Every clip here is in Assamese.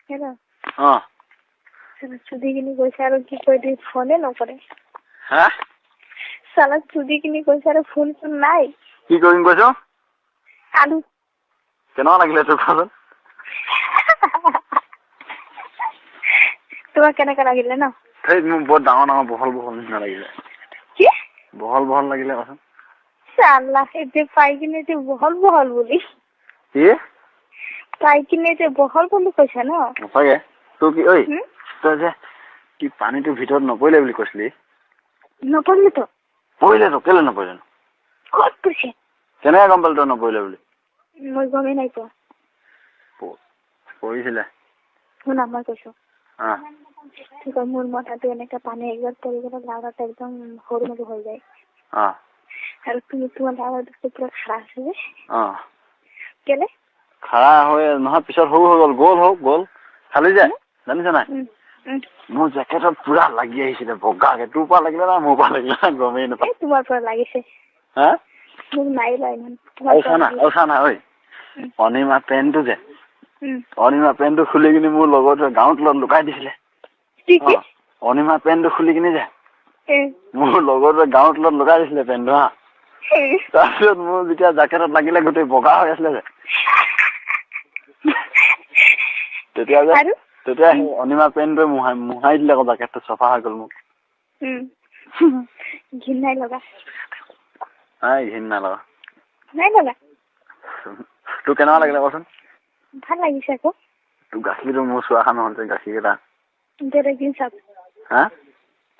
Hello. চুদি কিনি কৈছে আৰু কি কৈ দি ফোনে নকৰে। হা? সালা চুদি কিনি কৈছে আৰু ফোন চোন নাই। কি কৰিম কৈছ? আলু। কেনেকুৱা লাগিলে তোৰ খাবলৈ? তোমাক কেনেকা লাগিলে ন? সেই মোৰ বৰ ডাঙৰ ডাঙৰ বহল নিচিনা লাগিলে। কি? বহল লাগিলে কচোন। সালা এতিয়া পাই কিনে যে বহল বুলি। কি? পাই কিনে যে বহল বুলি কৈছা ন? সঁচাকে? তোৰ কি ঐ? তই যে কি পানীটোৰ ভিতৰত নপৰিলে বুলি কৈছিলি? নপৰিলেতো। পৰিলেতো, কেলে নপৰিলে? ক'ত পৰিছে? কেনেকে গম পালি তই নপৰিলে বুলি? মই গমেই নাই পোৱা। পৰিছিলে। শুনা মই কৈছো। ঠিক মোৰ মাথাটো এনেকা পানী একবাৰ পৰি গ'লে লাউৰাটো একদম সৰু মৰু হৈ যায়। আৰু তুমি তোমাৰ লাউৰাটো পুৰা খাৰা আছে যে? কেলে? খাৰা হৈ নহয় পিছত সৰু হৈ গ'ল, গ'ল। খালি যে, জানিছ নাই? মোৰ জেকেটত পুৰা লাগি আহিছিলে বগাকে। তোৰ পৰা লাগিলে না মোৰ পৰা লাগিলে গমেই নাপাওঁ। তোমাৰ পৰা লাগিছে। হা? মোক নাই লোৱা ইমান। চা না ঐ। অনিমা পেণ্টটো যে অনিমা পেণ্টটো খুলি কিনি মোৰ লগৰটোৱে গাঁৱৰ তলত লুকাই দিছিলে। অনিমা পেণ্টটো খুলি কিনি যে মোৰ লগৰটোৱে গাঁৱৰ তলত লুকাই দিছিলে পেণ্টটো হা। তাৰপিছত মোৰ যেতিয়া জেকেটত লাগিলে গোটেই বগা হৈ আছিলে যে তেতিয়া সেই অনিমা পেণ্টটোৱে মোহাৰি দিলে আকৌ জেকেটটো চফা হৈ গ'ল মোৰ। ঘিণ নাই লগা? ঘিণ নাই লগা। নাই লগা? তোৰ কেনেকুৱা লাগিলে কচোন? ভাল লাগিছে আকৌ। তোৰ গাখীৰটো মোৰ চুৱাখা নহ'ল যে গাখীৰ কেইটা। বেলেগ দিন চাব। হা?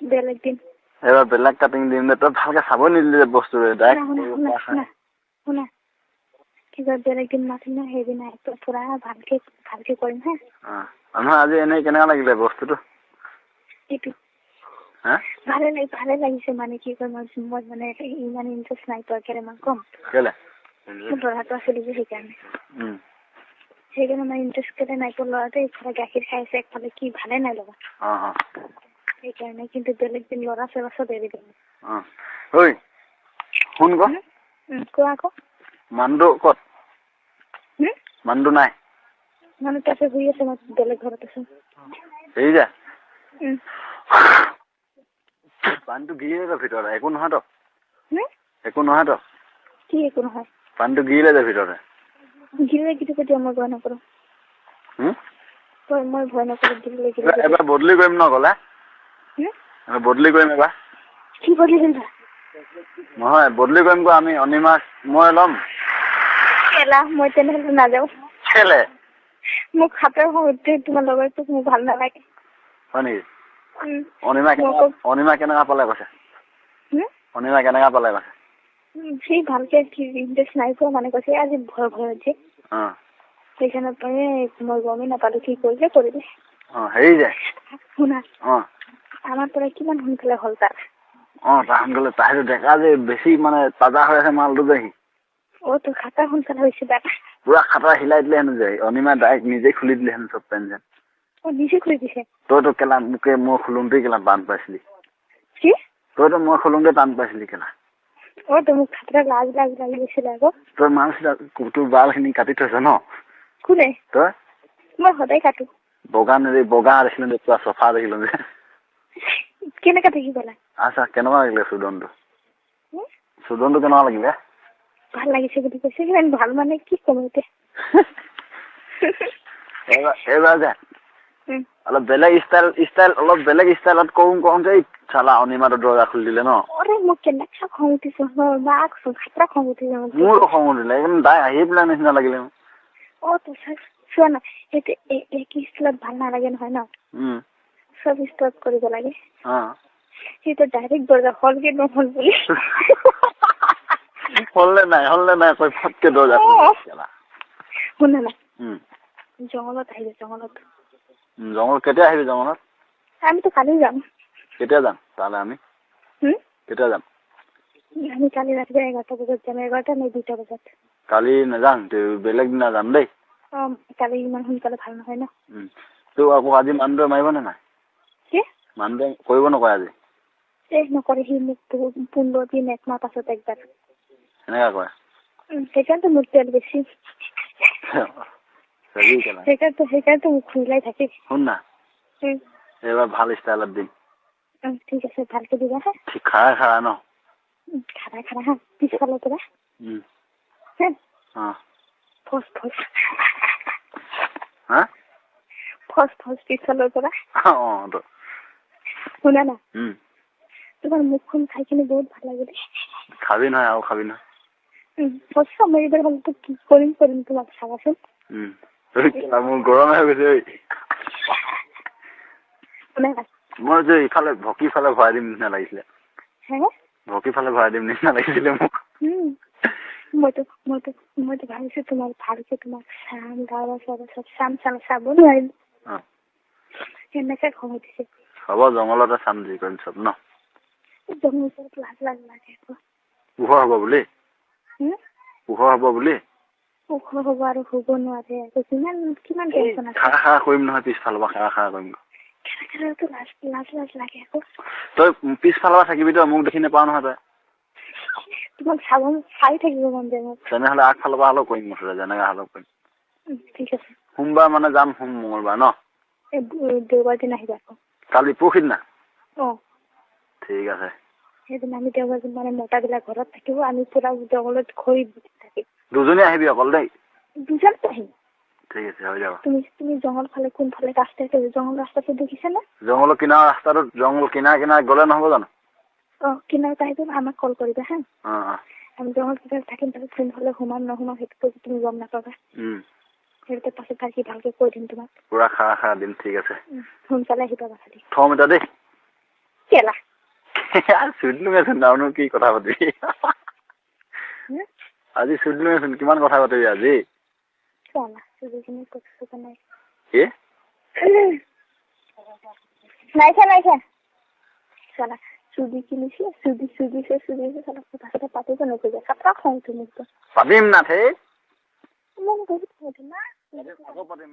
বেলেগ দিন। এইবাৰ বেলেগ কাটিং দিম দে। তই ভালকে চাব নিদিলি যে বস্তুটো। শুনা। কিবা বেলেগ দিন মাতিম ন সেইদিন পুৰা ভালকে কৰিম হা। নহয় আজি এনেই কেনেকুৱা লাগিলে বস্তুটো? ভালে লাগিছে মানে কি কয় মই মানে ইমান ইণ্টাৰেষ্ট নাই পোৱা কেলেমান কম। কেলে? মোৰ ল'ৰাটো আছিলে যে সেইকাৰণে মই ইণ্টাৰেষ্ট কেলে নাই পোৱা। ল'ৰাটো এইফালে গাখীৰ খাইছে একফালে কি ভালে নাই লগা। সেইকাৰণে কিন্তু বেলেগ দিন ল'ৰা চৰা চব এৰি দিম। ঐ শুন ক। কোৱা আকৌ। মানুহটো ক'ত? মানুহটো নাই? মানুহ তাতে শুই আছে, মই বেলেগ ঘৰত আছো। এই যে পানীটো গিৰিলে যে ভিতৰতে একো নহয় তো? একো নহয় তো? কি একো নহয়? পানীটো গিৰিলে যে ভিতৰতে? গিৰিলে কিন্তু কেতিয়া মই ভয় নকৰো। মই ভয় নকৰো গিৰিলে। এবাৰ বদলি কৰিম ন গ'লে? বদলি কৰিম এবাৰ। কি বদলি কৰিবা? নহয় বদলি কৰিম ক আমি অনিমাক মই ল'ম। কেলা মই তেনেহ'লে নাযাওঁ। কেলে? মোক খাতৰ সৈতে তোমাৰ লগৰটোক মোক ভাল নালাগে। হয় নেকি? অনিমা কেনেকা পালে কৈছে? অনিমা কেনেকা পালে কৈছে? সি ভালকে ইণ্টাৰেষ্ট নাই পোৱা মানে কৈছে আজি ভয় যে। সেইকাৰণে মই গমেই নাপালো কি কৰিলে। হেৰি যে শুনা আমাৰ পৰা কিমান সোনকালে হ'ল তাৰ। তাৰ সোনকালে তাই ডেকা যে বেছি মানে তাজা হৈ আছে মালটো যে সি। তোৰ খাতা সোনকালে হৈছে তাৰ। পুৰা খাতা হিলাই দিলে হেনো যে অনিমা ডাইৰেক্ট নিজে খুলি দিলে হেনো চব পেন যেন। নিজে খুলি দিছে? তইতো কেলা মোকে মই খুলোতে কেলা টান পাইছিলি। কি? তইতো মই খুলোতে টান পাইছিলি কেলা। তো মোক খাতৰা লাজ লাগি গৈছিলে আকৌ। তই তোৰ বাল খিনি কাটি থৈছ ন? কোনে? তই? মই সদায় কাটো। বগা দেখিলো যে পুৰা চফা দেখিলো যে। কেনেকা দেখি পেলা? আচ্ছা কেনেকুৱা লাগিলে চুদনটো? চুদনটো কেনেকুৱা লাগিলে? ভাল লাগিছে বুলি কৈছে। কিমান ভাল মানে কি কম এতিয়া। এইবাৰ যে অলপ বেলেগ ষ্টাইলত কওঁ যে চালা অনিমাটো দৰজা খুলি দিলে ন? মোক কেনেকা খং উঠিছে খাতৰা খং উঠিছে। মোৰো খং উঠিলে তাই আহি পেলাই নিচিনা লাগিলে মোক। চোৱা না এইটো ষ্টাইলত ভাল নালাগে নহয় ন? চব ষ্টাইলত কৰিব লাগে। সেইটো ডাইৰেক্ট দৰজা হ'ল কি নহ'ল বুলি। হ'লনে নাই কৈ ফটকে দৰজা শুনা না জংঘলত আহিবি জংঘলত কেতিয়া আহিবি জংঘলত? আমিতো কালি যাম। কেতিয়া যাম তাহলে আমি? কেতিয়া যাম? আমি কালি ৰাতিপুৱা 11টা বজাত যাম। 11টা নে 2টা বজাত। কালি নাযাম বেলেগ দিনা যাম দেই। কালি ইমান সোনকালে ভাল নহয় ন? তোৰ আকৌ আজি মানুহটোৱে মাৰিব নে নাই? কি? মানুহটোৱে কৰিব নকৰে আজি? নকৰে সি মোক 15 দিন 1 মাহ পাছত একবাৰ। এনেকা কৰে? সেইকাৰণেতো মোৰ তেল বেছি। চেভি কেলা সেইকাৰণে মোক খুলাই থাকে শুন না এবাৰ ভাল ষ্টাইলত দিম ঠিক আছে ভালকে দিবা হা ঠিক খাৰা ন খাৰা হা পিছফালৰ পৰা ফচ পিছফালৰ পৰা শুনা না তোমাৰ মুখখন খাই কিনে বহুত ভাল লাগিলে খাবি নহয় আৰু খাবি নহয় সঁচা মই এইবাৰ হ'লেতো কি কৰিম তোমাক চাবাচোন মোৰ গৰম হৈ গৈছে মই যে ইফালে ভকি ফালে ভৰাই দিম নিচিনা লাগিছিলে ভকি ফালে ভৰাই দিম নিচিনা লাগিছিলে মোক মইতো ভাবিছো তোমাক ভালকে তোমাক চাম গাঁৱৰ চব চাব নোৱাৰিম সেনেকে খং উঠিছে হ'ব জংঘলতে চাম যি কৰিম চব ন জংঘলত লাজ লাগে পোহৰ হ'ব বুলি পোহৰ হ'ব আৰু শুব নোৱাৰে কিমান টেনচন আছে খাৰা কৰিম নহয় পিছফালৰ পৰা খাৰা কৰিম লাজ লাগে আকৌ তই পিছফালৰ পৰা থাকিবি তই মোক দেখি নাপাও নহয় তই তোমাক চাই থাকিব মন যায় মোক তেনেহ'লে আগফালৰ পৰা হ'লেও কৰিম মুঠতে যেনেকৈ হ'লেও কৰিম ঠিক আছে সোমবাৰ মানে যাম মঙলবাৰ ন দেওবাৰ দিন আহিবা আকৌ কালি পৰহিদিনা ঠিক আছে সেইদিনা আমি দেওবাৰ দিন মানে মতাবিলাক ঘৰত থাকিব আমি পুৰা জংঘলত ঘূৰি থাকিম দুজনী আহিবি অকল দেই দুজনতো আহিম ঠিক আছে হৈ যাব তুমি জংঘল ফালে কোনফালে ৰাস্তাটো জংঘল ৰাস্তাটো দেখিছা না জংঘলৰ কিনাৰ ৰাস্তাটোত জংঘল কিনাৰ গ'লে নহ'ব জানো কিনাৰত আহিব আমাক কল কৰিবা হা আমি জংঘল কিনাৰত থাকিম তাৰপিছত কোনফালে সোমাম সেইটো তুমি গম নাপাবা সেইটো পাছত ভালকে কৈ দিম তোমাক পুৰা খাৰা দিম ঠিক আছে সোনকালে আহিবা খালি থম এটা দেই কেলা চুধিলোচোন তাৰনো কি কথা পাতিবি আজি চুধিলোচোন কিমান কথা পাতিবি আজি কি নাইখা চালা চুদি কিনিছে চুদিছে চালা কথা পাতিব নোখোজে কাপা খং তুমি পাতিম না থে মোক বহুত খং উঠে না আকৌ পাতিম